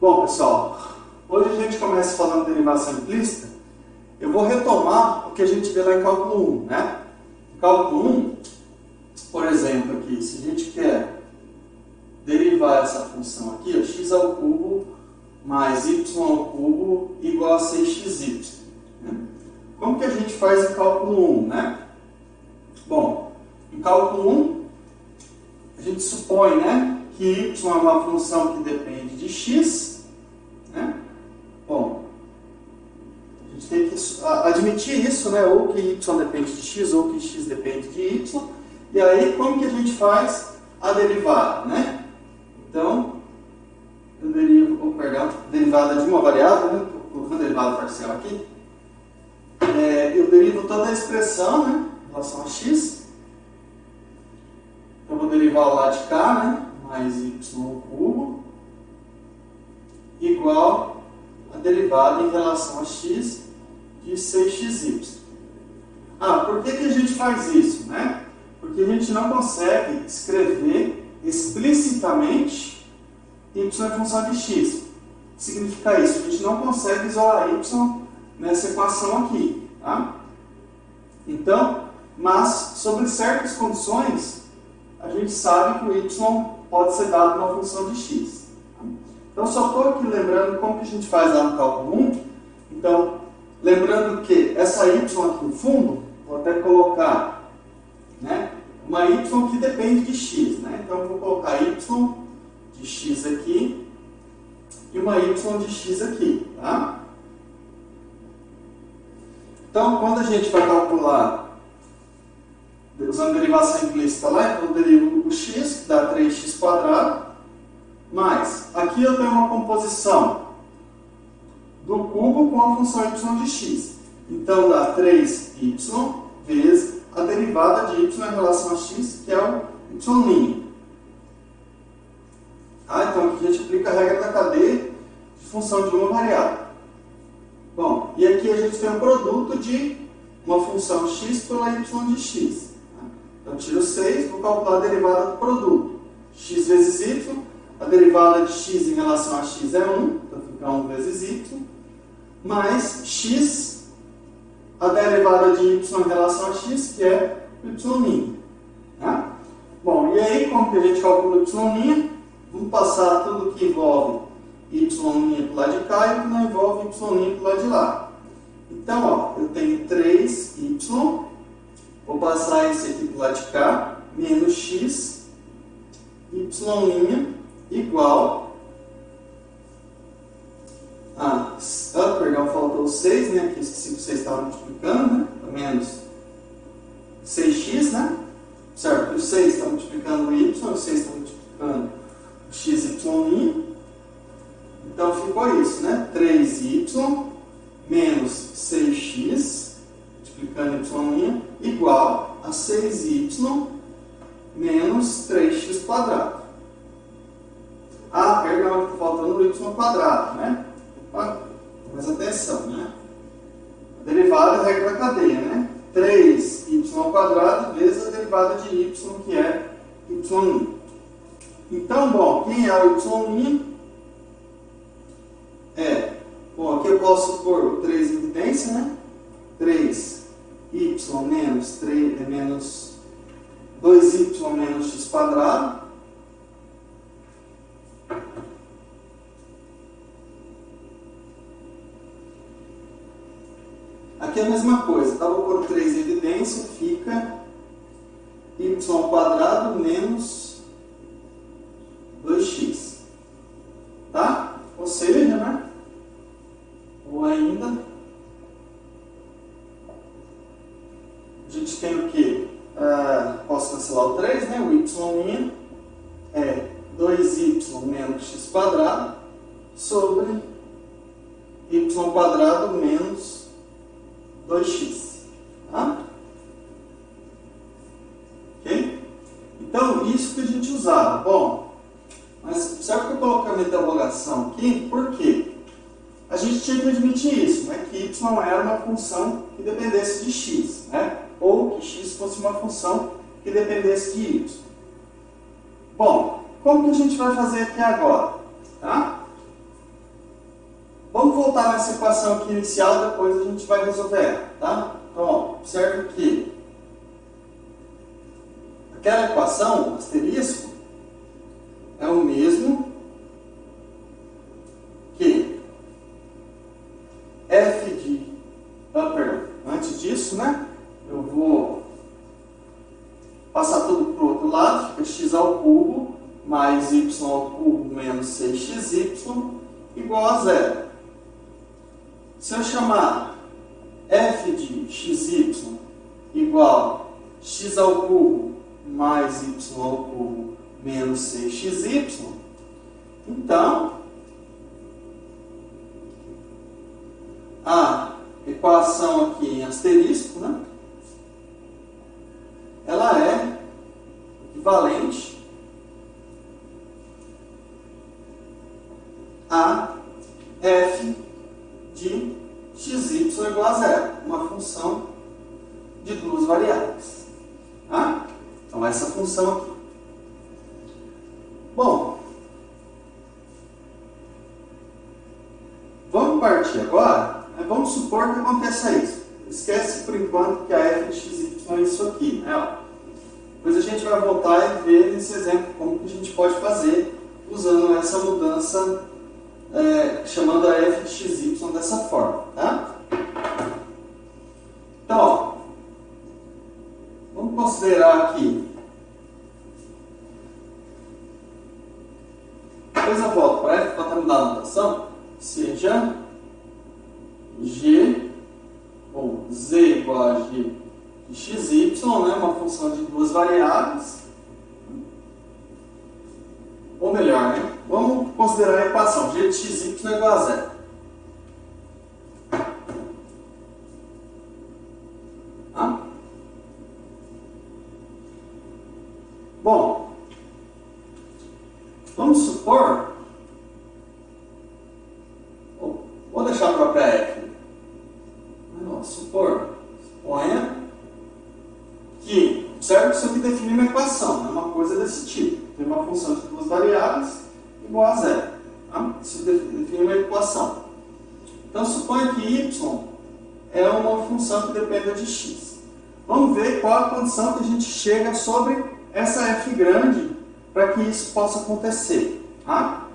Bom, pessoal, hoje a gente começa falando de derivação implícita. Eu vou retomar o que a gente vê lá em cálculo 1, né? Em cálculo 1, por exemplo, aqui, se a gente quer derivar essa função aqui, ó, x ao cubo mais y ao cubo igual a 6xy. Né? Como que a gente faz em cálculo 1, né? Bom, em cálculo 1, a gente supõe, né, que y é uma função que depende de x, né? Bom, a gente tem que admitir isso, né, ou que y depende de x, ou que x depende de y, e aí como que a gente faz a derivada, né? Então, eu derivo, derivada de uma variável, né, estou colocando derivada parcial aqui, eu derivo toda a expressão, né, em relação a x. Eu vou derivar o lado de cá, né, mais y ao cubo, igual a derivada em relação a x de 6xy. Por que a gente faz isso, né? Porque a gente não consegue escrever explicitamente y em função de x. O que significa isso? A gente não consegue isolar y nessa equação aqui, tá? Então, mas sobre certas condições, a gente sabe que o y pode ser dado uma função de x. Então, só estou aqui lembrando como que a gente faz lá no cálculo 1. Então, lembrando que essa y aqui no fundo, vou até colocar, né, uma y que depende de x. Né? Então, eu vou colocar y de x aqui e uma y de x aqui. Tá? Então, quando a gente vai calcular usando derivação implícita lá, então eu derivo o x, que dá 3x², mais, aqui eu tenho uma composição do cubo com a função y de x. Então dá 3y vezes a derivada de y em relação a x, que é o y'. Então aqui a gente aplica a regra da cadeia de função de uma variável. Bom, e aqui a gente tem um produto de uma função x pela y de x. Então, eu tiro 6, vou calcular a derivada do produto. X vezes y, a derivada de x em relação a x é 1, então fica 1 vezes y, mais x, a derivada de y em relação a x, que é y'. Tá? Bom, e aí, como que a gente calcula y'? Vamos passar tudo que envolve y' para o lado de cá e o que não envolve y' para o lado de lá. Então, ó, eu tenho 3y, vou passar esse aqui para o lado de cá, menos x, y' igual a... perdão, faltou o 6, né? Aqui esqueci que vocês estavam multiplicando, né? Menos 6x, né? Certo? O 6 está multiplicando o y, o 6 está multiplicando o x, y'. Então ficou isso, né? 3y menos 6x, multiplicando y', igual a 6y menos 3x². Perdão, está faltando o y², né? Mas atenção, né? A derivada é a regra da cadeia, né? 3y² vezes a derivada de y, que é y'. Então, bom, quem é o y'? Bom, aqui eu posso pôr o 3 em evidência, né? 3y menos 2y menos x². Aqui é a mesma coisa, tá? Vou pôr 3 em evidência, fica y² menos 2x. Tá? Ou seja, né? Ou ainda, a gente tem o que? Posso cancelar o 3, né? O y' é 2y menos x² sobre y² menos 2x. Tá? Ok? Então, isso que a gente usava. Bom, mas serve que eu coloquei a interrogação aqui? Por quê? A gente tinha que admitir isso, né? Que y era uma função que dependesse de x, né? Ou que x fosse uma função que dependesse de y. Bom, como que a gente vai fazer aqui agora? Tá? voltar nessa equação aqui inicial, depois a gente vai resolver ela, tá? Então, ó, observe que aquela equação, asterisco, é o mesmo que f de upper. Antes disso, né, eu vou passar tudo para o outro lado, fica x ao cubo mais y ao cubo menos 6xy igual a zero. Se eu chamar f de xy igual x ao cubo mais y ao cubo menos 6xy, então a equação aqui em asterisco, né, ela é equivalente a f de xy igual a zero, uma função de duas variáveis. Tá? Então, essa função aqui. Bom, vamos partir agora. Vamos supor que aconteça isso. Esquece por enquanto que a f de xy é isso aqui. Né? Depois a gente vai voltar e ver nesse exemplo como que a gente pode fazer usando essa mudança, chamando a f de xy dessa forma. Tá? Então, ó, vamos considerar aqui. Depois eu volto para f, para mudar a notação, seja g ou z igual a g de xy, né, uma função de duas variáveis. Ou melhor, né, vamos considerar a equação g de xy igual a zero. Tá? Bom, vamos supor, vou deixar a própria f. Suponha que, observe que isso aqui define uma equação, né? Uma coisa desse tipo. Tem uma função de duas variáveis igual a zero. Tá? Isso define uma equação. Então, suponha que y é uma função que dependa de x. Vamos ver qual a condição que a gente chega sobre essa f grande para que isso possa acontecer. Tá?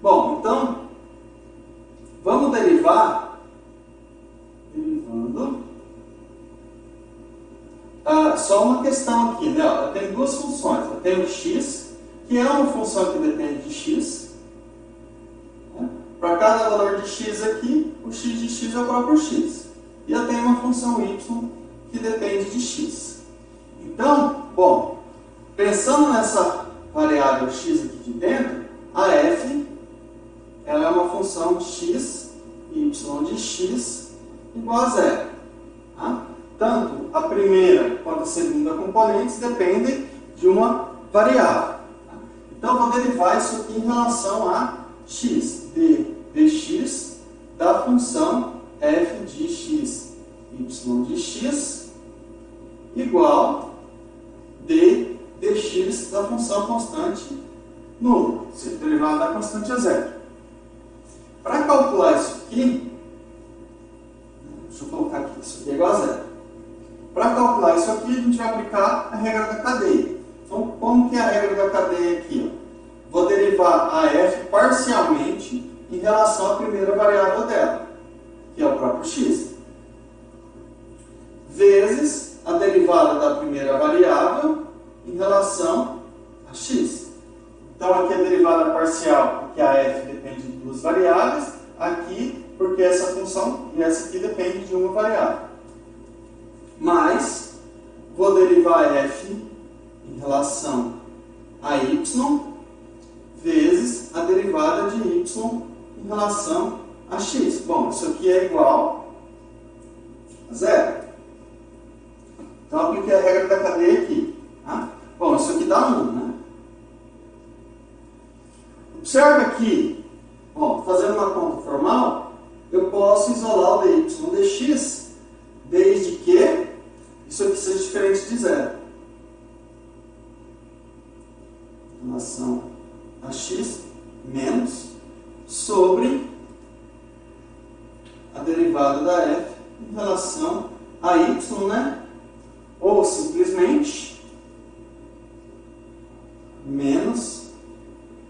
Bom, então, vamos derivando só uma questão aqui, né? Eu tenho duas funções. Eu tenho x, que é uma função que depende de x. Né? Para cada valor de x aqui, o x de x é o próprio x. E eu tenho uma função y que depende de x. Então, bom, pensando nessa variável x aqui de dentro, a f ela é uma função de x, y de x igual a zero. Tá? Tanto a primeira quanto a segunda componentes dependem de uma variável. Tá? Então, eu vou derivar isso aqui em relação a x, dx da função f de x, y de x, igual dx da função constante nula, se a derivada da constante é zero. Para calcular isso aqui, deixa eu colocar aqui, isso aqui é igual a zero. Para calcular isso aqui, a gente vai aplicar a regra da cadeia. Então, como que é a regra da cadeia aqui? Ó? Vou derivar a f parcialmente em relação à primeira variável dela, que é o próprio x, vezes a derivada da primeira variável em relação a x. Então, aqui a derivada parcial, porque a f depende de duas variáveis, aqui, porque essa função e essa aqui depende de uma variável. Mas, vou derivar f em relação a y, vezes a derivada de y em relação a x. Bom, isso aqui é igual a zero. Então, apliquei a regra da cadeia aqui. Tá? Bom, isso aqui dá 1, né? Observe aqui, bom, fazendo uma conta formal, eu posso isolar o dy dx, desde que isso aqui seja diferente de zero. Em relação a x menos sobre derivada da f em relação a y, né? Ou simplesmente menos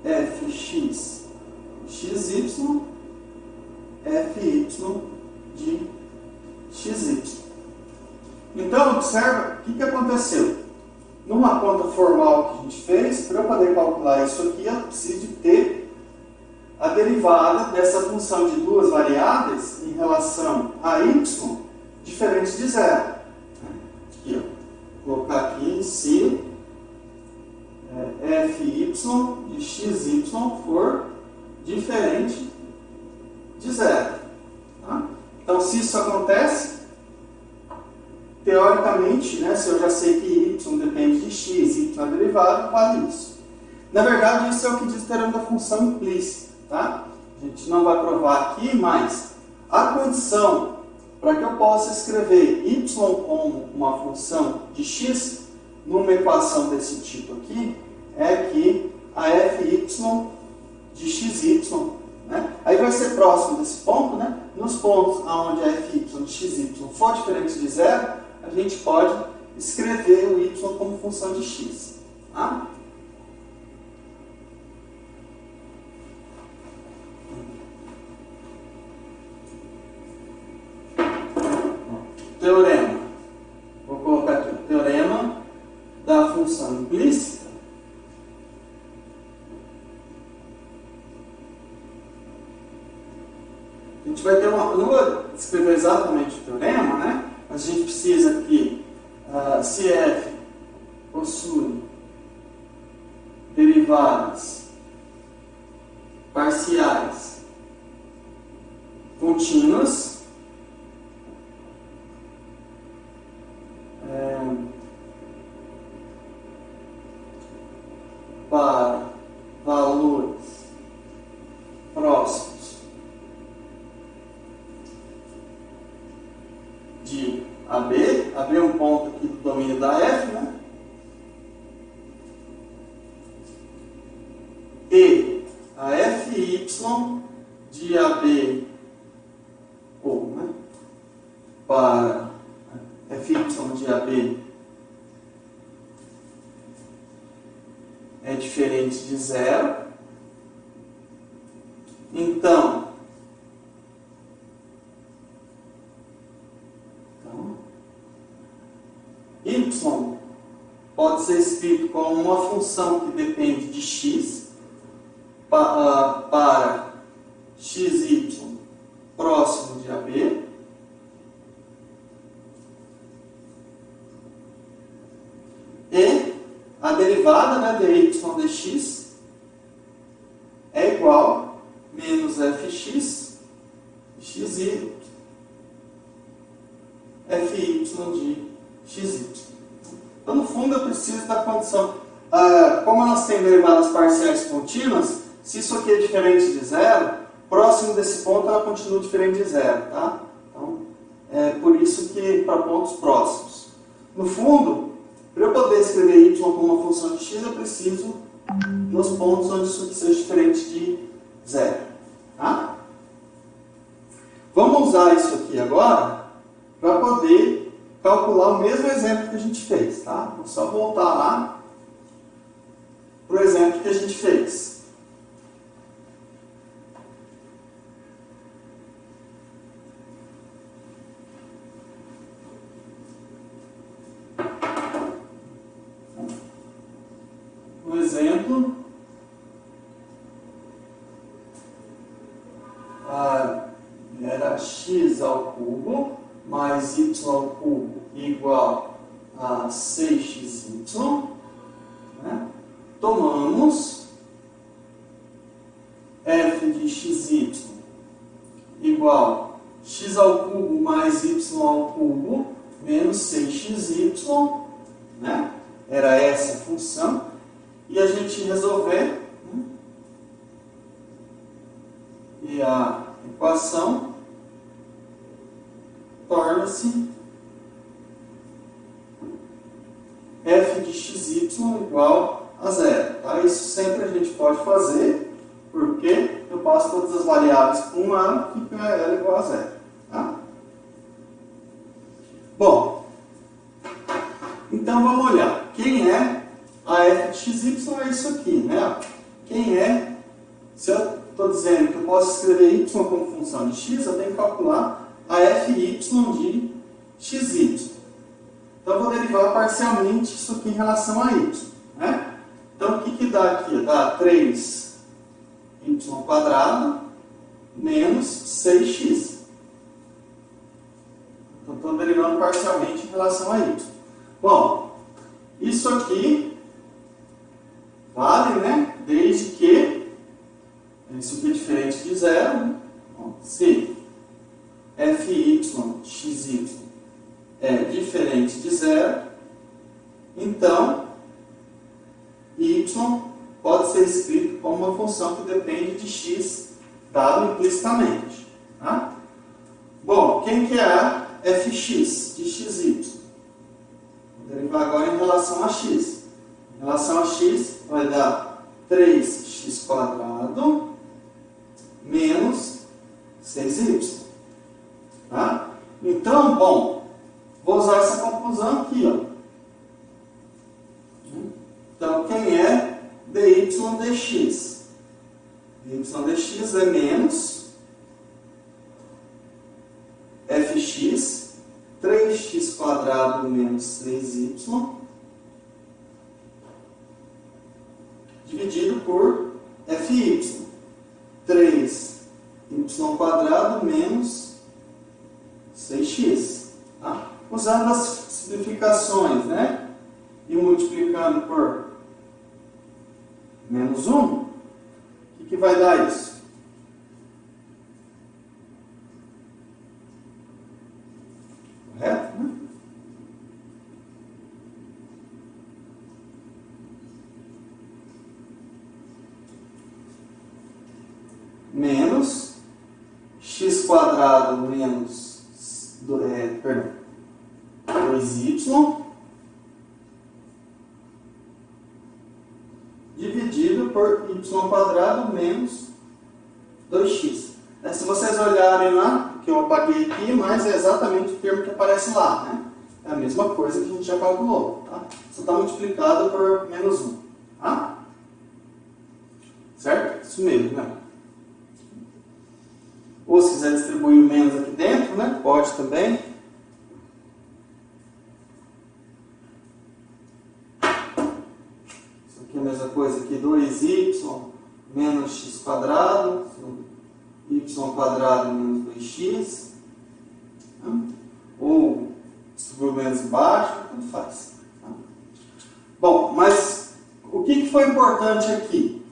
fx xy fy de xy. Então, observa o que aconteceu. Numa conta formal que a gente fez, para eu poder calcular isso aqui, eu preciso de ter a derivada dessa função de duas variáveis em relação a y diferentes de zero. Aqui, ó. Vou colocar aqui se fy de xy for diferente de zero. Tá? Então, se isso acontece, teoricamente, né, se eu já sei que y depende de x, y é derivada, vale isso. Na verdade, isso é o que diz o teorema da função implícita. Tá? A gente não vai provar aqui, mas a condição para que eu possa escrever y como uma função de x numa equação desse tipo aqui é que a fy de xy, né? Aí vai ser próximo desse ponto, né? Nos pontos onde a fy de xy for diferente de zero, a gente pode escrever o y como função de x. Tá? Teorema. Vou colocar aqui o teorema da função implícita. A gente vai ter uma... Não vou escrever exatamente o teorema, né? Mas a gente precisa que se f possui derivadas parciais contínuas, para valores próximos de AB. AB é um ponto aqui do domínio da F, né? E a FY de AB, ou, né? Para FY de AB é diferente de zero. Então, y pode ser escrito como uma função que depende de x para xy próximo de AB. E a derivada, né, dy dx é igual a menos fx xy fy de xy. Então, no fundo, eu preciso da condição. Como elas têm derivadas parciais contínuas, se isso aqui é diferente de zero, próximo desse ponto ela continua diferente de zero. Tá? Então, é por isso que para pontos próximos. No fundo, para eu poder escrever y como uma função de x, eu preciso nos pontos onde isso aqui seja diferente de zero. Tá? Vamos usar isso aqui agora para poder calcular o mesmo exemplo que a gente fez. Tá? Vou só voltar lá para o exemplo que a gente fez. No exemplo, era x ao cubo mais y ao cubo igual a 6xy, né? Tomamos f de xy igual a x ao cubo mais y ao cubo menos 6xy, né? Era essa a função. E a gente resolver, né? E a equação torna-se f de xy igual a zero. Tá? Isso sempre a gente pode fazer, porque eu passo todas as variáveis para um lado e fica ela igual a zero. Tá? Bom, então vamos olhar. Quem é a f de xy é isso aqui, né? Quem é, se eu estou dizendo que eu posso escrever y como função de x, eu tenho que calcular a fy de xy. Então eu vou derivar parcialmente isso aqui em relação a y, né? Então o que dá aqui? Dá 3y² menos 6x. Então estou derivando parcialmente em relação a y. Bom, isso aqui vale, né? Desde que isso aqui é diferente de zero, né? Bom, se fy de xy é diferente de zero, então y pode ser escrito como uma função que depende de x dado implicitamente. Tá? Bom, quem que é a fx de xy? Vou derivar agora em relação a x. Em relação a x vai dar 3x² menos 6y. Tá? Então, bom, vou usar essa conclusão aqui, ó. Então, quem é dy dx? dy dx é menos fx, 3x² menos 6y, dividido por fy, 3y² menos 6x. Tá? Usando as simplificações, né? E multiplicando por menos 1, o que vai dar isso? Correto, né? Menos x² menos 2y dividido por y² menos 2x. Se vocês olharem lá, que eu apaguei aqui, mas é exatamente o termo que aparece lá, né? É a mesma coisa que a gente já calculou, tá? Só está multiplicado por menos 1, tá? Certo? Isso mesmo, né? Ou se quiser distribuir o menos aqui dentro, né? Pode também. Isso aqui é a mesma coisa aqui, 2y menos x², y² menos 2x. Ou distribuir o menos embaixo, tanto faz. Tá? Bom, mas o que foi importante aqui?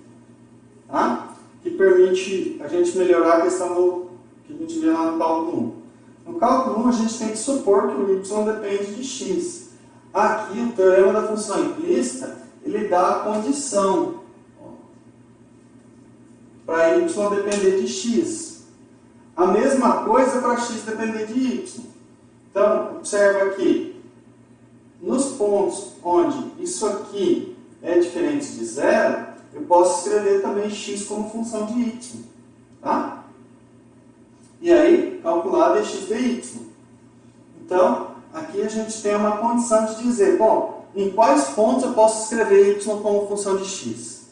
Tá? Que permite a gente melhorar a questão que a gente vê lá no cálculo 1. No cálculo 1, a gente tem que supor que o y depende de x. Aqui, o teorema da função implícita, ele dá a condição para y depender de x. A mesma coisa para x depender de y. Então, observa aqui. Nos pontos onde isso aqui é diferente de zero, eu posso escrever também x como função de y. Tá? E aí, calcular dx dy. Então, aqui a gente tem uma condição de dizer, bom, em quais pontos eu posso escrever y como função de x?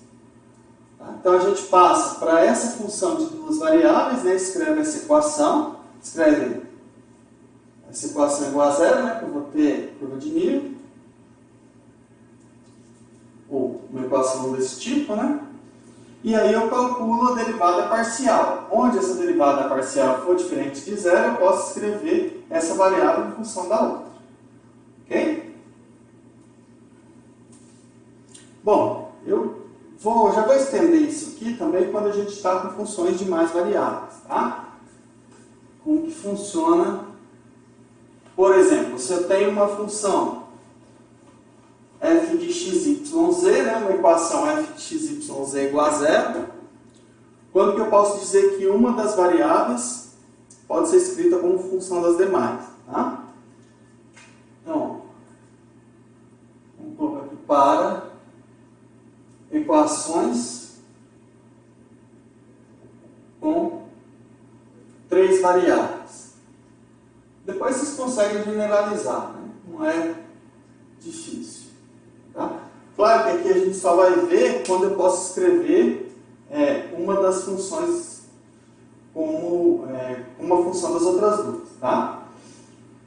Tá? Então, a gente passa para essa função de duas variáveis, né? Escreve essa equação, escreve essa equação igual a zero, né? Que eu vou ter curva de nível, ou uma equação desse tipo, né? E aí eu calculo a derivada parcial. Onde essa derivada parcial for diferente de zero, eu posso escrever essa variável em função da outra. Ok? Bom, já vou estender isso aqui também quando a gente está com funções de mais variáveis. Tá? Como que funciona? Por exemplo, se eu tenho uma função f de xyz, né, uma equação f de xyz igual a zero, quando que eu posso dizer que uma das variáveis pode ser escrita como função das demais. Tá? Então, vamos colocar aqui para equações com três variáveis. Depois vocês conseguem generalizar, né? Não é difícil. Tá? Claro que aqui a gente só vai ver quando eu posso escrever uma das funções como uma função das outras duas. Tá?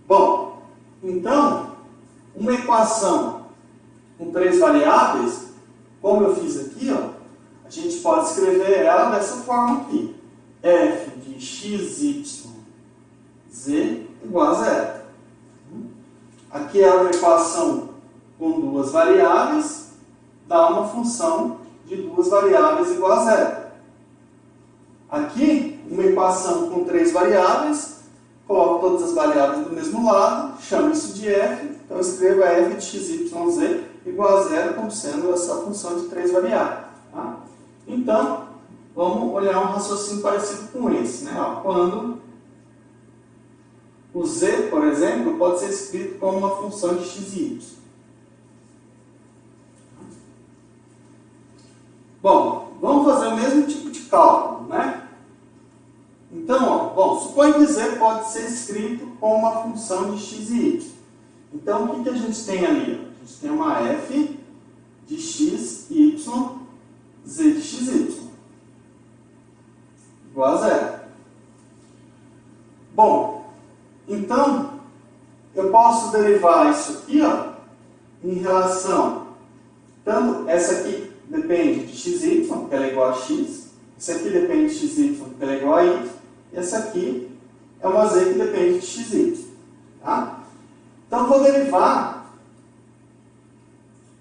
Bom, então, uma equação com 3 variáveis, como eu fiz aqui, ó, a gente pode escrever ela dessa forma aqui. F de x, y, z igual a 0. Aqui é uma equação com 2 variáveis, dá uma função de 2 variáveis igual a 0. Aqui, uma equação com 3 variáveis, coloco todas as variáveis do mesmo lado, chamo isso de f, então eu escrevo f de x, y, z igual a 0 como sendo essa função de 3 variáveis. Tá? Então, vamos olhar um raciocínio parecido com esse. Né? Ó, quando o z, por exemplo, pode ser escrito como uma função de x e y. Bom, vamos fazer o mesmo tipo de cálculo, né? Então, ó, suponha que z pode ser escrito como uma função de x e y. Então, o que a gente tem ali? A gente tem uma f de x, y, z de x, y. Igual a 0. Bom, então, eu posso derivar isso aqui, ó, em relação, tanto essa aqui depende de x, y, porque ela é igual a x, essa aqui depende de x, y, porque ela é igual a y, e essa aqui é uma z que depende de x, y. Tá? Então, eu vou derivar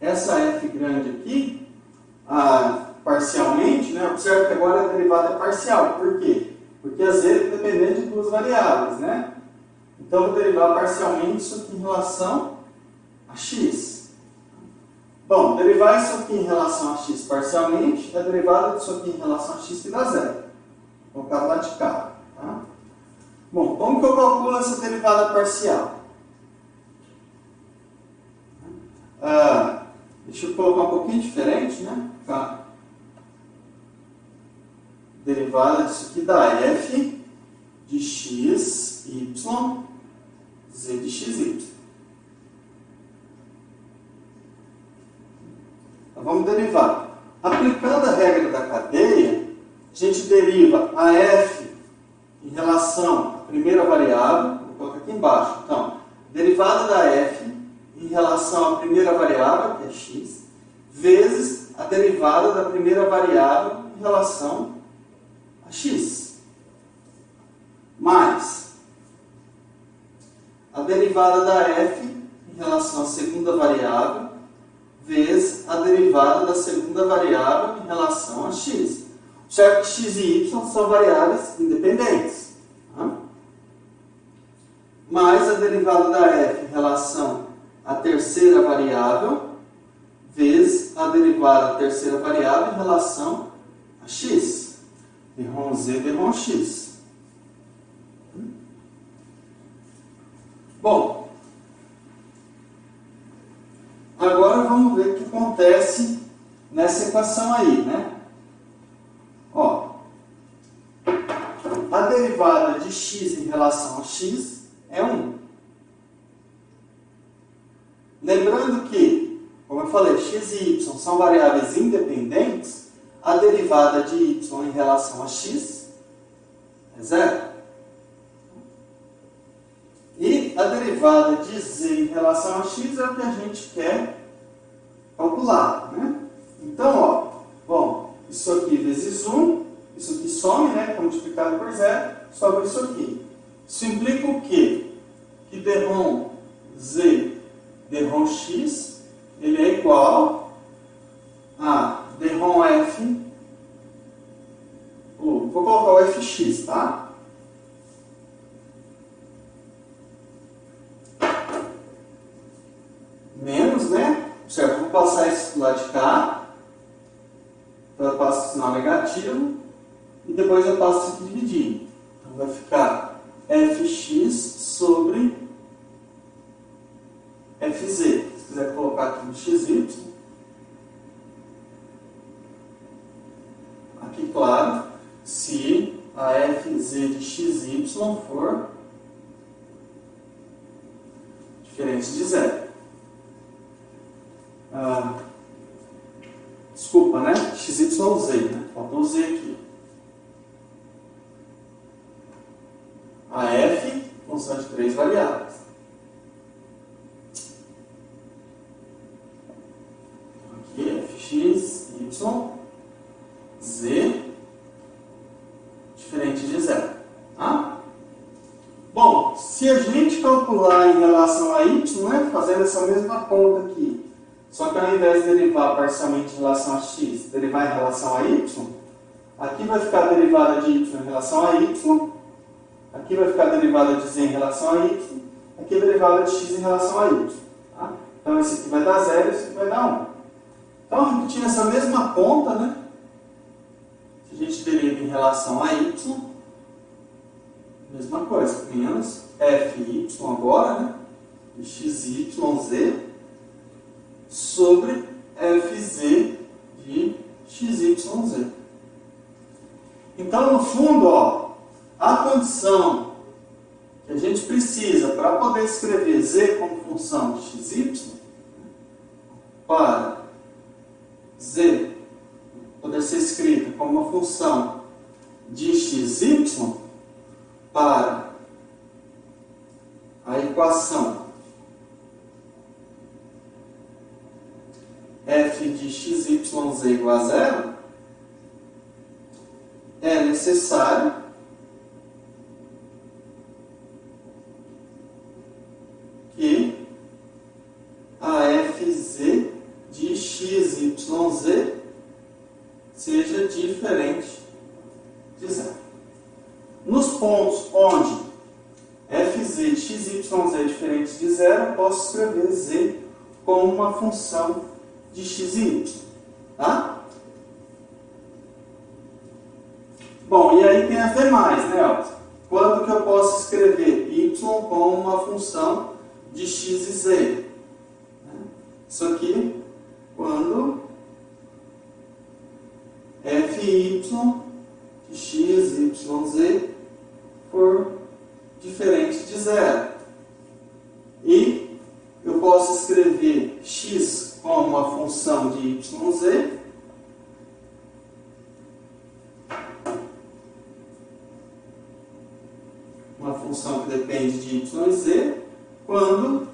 essa f grande aqui, parcialmente, né? Observe que agora a derivada é parcial. Por quê? Porque a z é dependente de 2 variáveis, né? Então, eu vou derivar parcialmente isso aqui em relação a x. Bom, derivar isso aqui em relação a x parcialmente, a derivada disso aqui em relação a x que dá 0. Vou colocar do lado de cá. Tá? Bom, como que eu calculo essa derivada parcial? Deixa eu colocar um pouquinho diferente, né? Tá. Derivada disso aqui dá f de x, y, z de x, y. Então, vamos derivar. Aplicando a regra da cadeia, a gente deriva a f em relação à primeira variável, vou colocar aqui embaixo. Então, derivada da f em relação à primeira variável, que é x, vezes a derivada da primeira variável em relação a x. Mais a derivada da f em relação à segunda variável, vezes a derivada da segunda variável em relação a x. Observe que x e y são variáveis independentes. Tá? Mais a derivada da f em relação à terceira variável, vezes a derivada da terceira variável em relação a x. Derrom z, derrom x. Bom, agora vamos ver o que acontece nessa equação aí, né? Ó, a derivada de x em relação a x é 1. Lembrando que, como eu falei, x e y são variáveis independentes, a derivada de y em relação a x é 0. E a derivada de z em relação a x é o que a gente quer calcular, né? Então, ó, bom, isso aqui vezes 1, isso aqui some, né? Que é multiplicado por 0, sobra isso aqui. Isso implica o quê? Que derrom z, derrom x, ele é igual a derrom f, vou colocar o fx, tá? Menos, né? Certo, eu vou passar isso do lado de cá, então eu passo o sinal negativo, e depois eu passo isso aqui dividindo. Então vai ficar fx sobre fz. Se quiser colocar aqui no xy, aqui claro, se a fz de xy for diferente de zero. Desculpa, né? XYZ, né? Faltou o Z aqui. A f, função de 3 variáveis. Aqui, fx, y, z, diferente de zero. Tá? Bom, se a gente calcular em relação a y, né, fazendo essa mesma conta aqui, só que ao invés de derivar parcialmente em relação a x, derivar em relação a y, aqui vai ficar a derivada de y em relação a y, aqui vai ficar a derivada de z em relação a y, aqui a derivada de x em relação a y. Tá? Então esse aqui vai dar 0 e esse aqui vai dar 1. Então, repetindo essa mesma conta, né? Se a gente deriva em relação a y, mesma coisa, menos fy agora, né? De xyz sobre fz de xyz. Então, no fundo, ó, a condição que a gente precisa para poder escrever z como função de xy, para z poder ser escrita como uma função de xy, para a equação f de xyz igual a 0, é necessário que a fz de xyz seja diferente de 0. Nos pontos onde fz de xy é diferente de 0, eu posso escrever z como uma função de x e y. Tá? Bom, e aí tem as demais, né, ó? Quando que eu posso escrever y como uma função de x e z? Isso aqui, quando fy de x, y, z for diferente de 0. E eu posso escrever x como uma função de y, z, uma função que depende de y e z, quando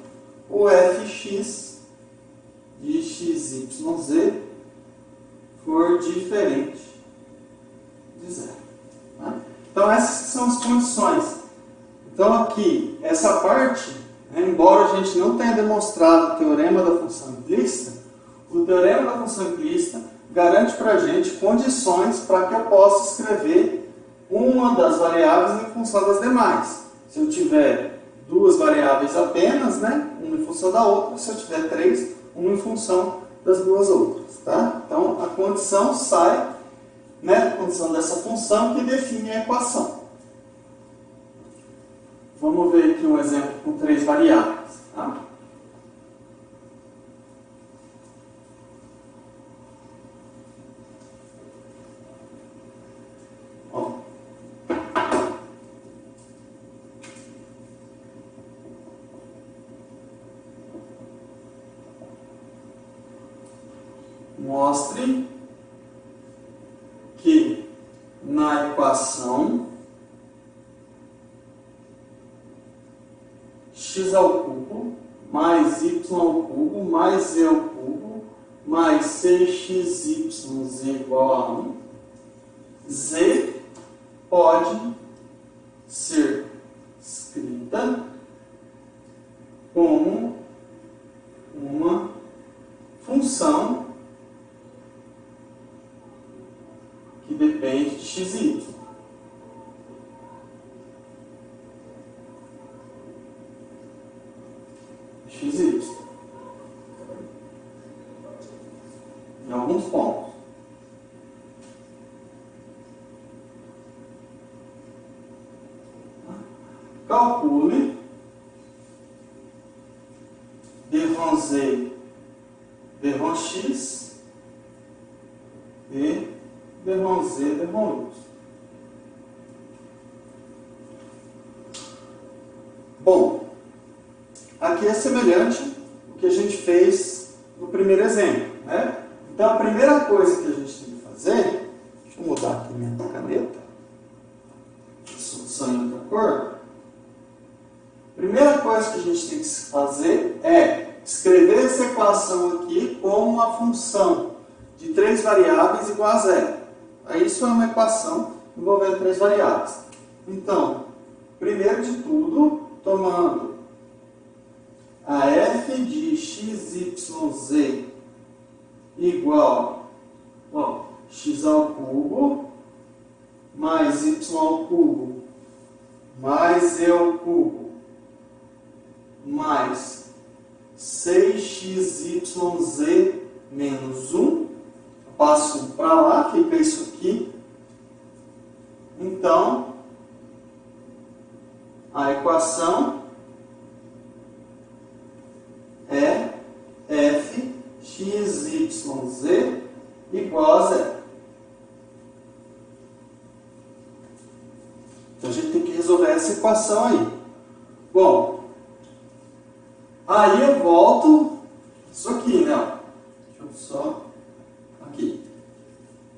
o fx de x, y, z for diferente de 0. Tá? Então, essas são as condições. Então, aqui, essa parte, né, embora a gente não tenha demonstrado o teorema da função implícita, o teorema da função implícita garante para a gente condições para que eu possa escrever uma das variáveis em função das demais. Se eu tiver duas variáveis apenas, né, uma em função da outra; se eu tiver três, uma em função das duas outras. Tá? Então, a condição sai, né, a condição dessa função que define a equação. Vamos ver aqui um exemplo com 3 variáveis. Tá? Ó. Mostre que na equação x ao cubo mais y ao cubo mais z ao cubo mais 6xyz igual a 1, z pode ser escrita como uma função que depende de x e y. X e y. Em alguns pontos. Calcule d z, d x e d z, d y. Bom, aqui é semelhante ao que a gente fez no primeiro exemplo, né? Então, a primeira coisa que a gente tem que fazer, deixa eu mudar aqui minha caneta, a solução em outra cor. A primeira coisa que a gente tem que fazer é escrever essa equação aqui como uma função de 3 variáveis igual a zero. Isso é uma equação envolvendo 3 variáveis. Então, primeiro de tudo, tomando a f de xyz igual a x ao cubo mais y ao cubo mais e ao cubo mais 6xyz menos 1. Eu passo para lá, fica isso aqui. Então, a equação é f xyz igual a zero. Então, a gente tem que resolver essa equação aí. Bom, aí eu volto isso aqui, né? Deixa eu só... Aqui.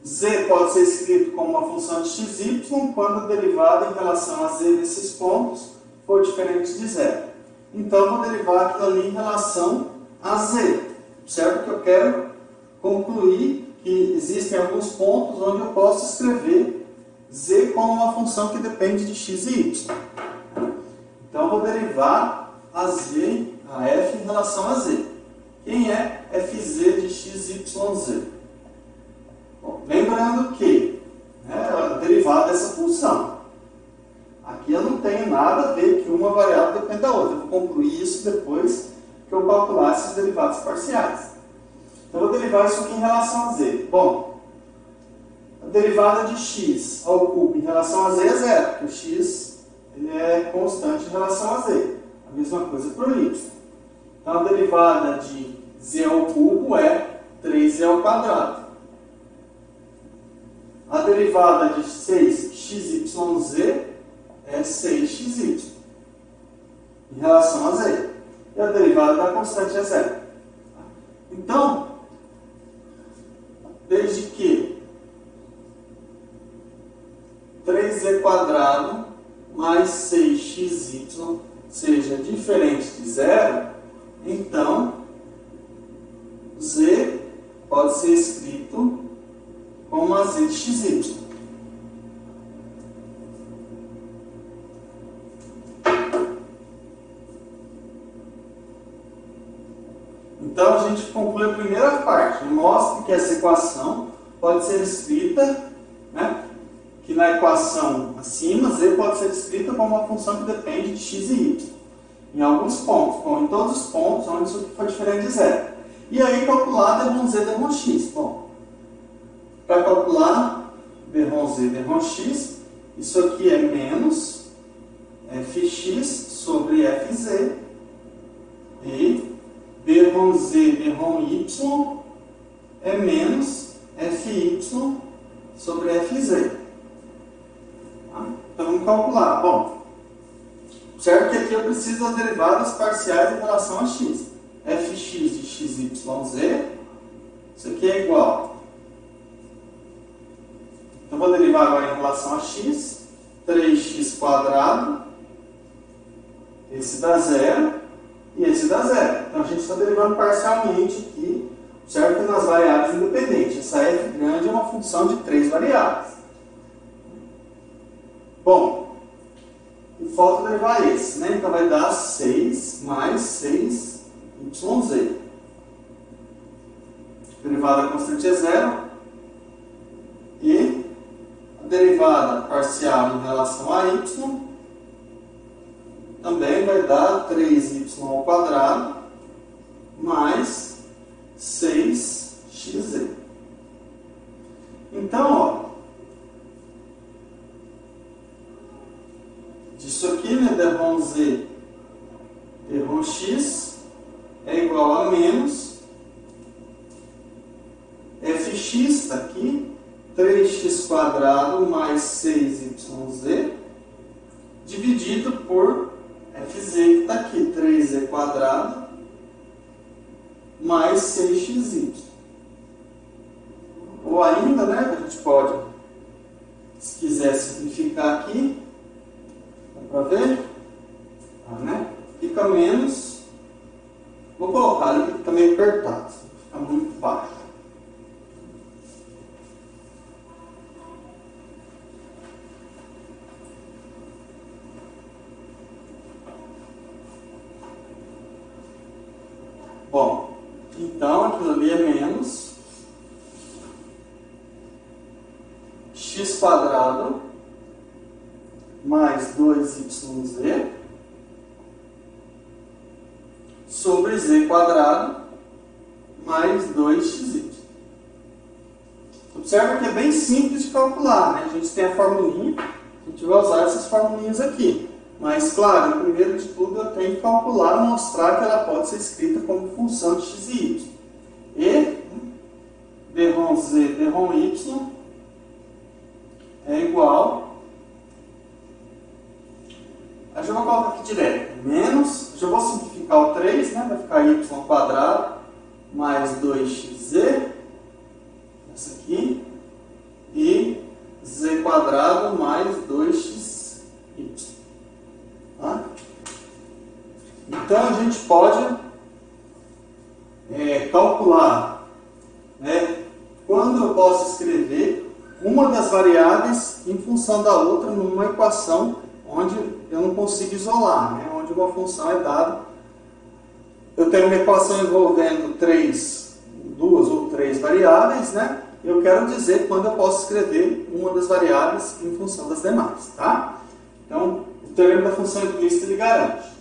Z pode ser escrito como uma função de xy quando a derivada em relação a z nesses pontos for diferente de zero. Então, eu vou derivar aquilo ali em relação a z. Certo? Que eu quero concluir que existem alguns pontos onde eu posso escrever z como uma função que depende de x e y. Então, eu vou derivar a z, a f em relação a z. Quem é fz de xyz? Bom, lembrando que a derivada dessa função. Aqui eu não tenho nada a ver que uma variável depende da outra. Eu vou concluir isso depois que eu calcular esses derivados parciais. Então, eu vou derivar isso aqui em relação a z. Bom, a derivada de x ao cubo em relação a z é zero, porque o x ele é constante em relação a z. A mesma coisa para o y. Então, a derivada de z ao cubo é 3z ao quadrado. A derivada de 6xyz é 6xy em relação a z. E a derivada da constante é zero. Então, desde que 3z quadrado mais 6xy seja diferente de zero, então z pode ser escrito como a z de xy. Então, a gente conclui a primeira parte. Mostra que essa equação pode ser escrita, que na equação acima, z pode ser escrita como uma função que depende de x e y. Em alguns pontos, ou em todos os pontos onde isso for diferente de zero. E aí, calcular d z d x. Bom, para calcular d z d x, isso aqui é menos fx sobre fz e d/z d/y é menos fy sobre fz. Então, vamos calcular. Bom, certo que aqui eu preciso das derivadas parciais em relação a x. Fx de xyz, isso aqui é igual. Então, vou derivar agora em relação a x, 3x quadrado, esse dá zero e esse dá zero. Então, a gente está derivando parcialmente aqui, certo? Nas variáveis independentes. Essa f grande é uma função de 3 variáveis. Bom, e falta derivar esse, né? Então, vai dar 6 mais 6yz. A derivada da constante é zero. E a derivada parcial em relação a y também vai dar 3y ao quadrado mais 6xz. Então, ó, disso aqui, né, d/z d/x é igual a menos fx, está aqui, 3x quadrado mais 6yz dividido por fz, que está aqui, 3z quadrado mais 6xy. Ou ainda, né, a gente pode, se quiser simplificar aqui, dá para ver? Tá, né? Fica menos, vou colocar ali que fica meio apertado, fica muito baixo. Bom, então aquilo ali é menos x quadrado mais 2yz sobre z quadrado mais 2xy. Observa que é bem simples de calcular, né? A gente tem a formulinha, a gente vai usar essas formulinhas aqui. Mas, claro, primeiro de tudo eu tenho que calcular e mostrar que ela pode ser escrita como função de x e y. E d z d y é igual, eu já vou colocar aqui direto, menos, já vou simplificar o 3, né? Vai ficar y quadrado mais 2xz, essa aqui, e z quadrado mais 2xy. Tá? Então a gente pode calcular, né, quando eu posso escrever uma das variáveis em função da outra numa equação onde eu não consigo isolar, né, onde uma função é dada. Eu tenho uma equação envolvendo duas ou três variáveis, né? Eu quero dizer quando eu posso escrever uma das variáveis em função das demais, tá? Então, o teorema da função implícita ele garante.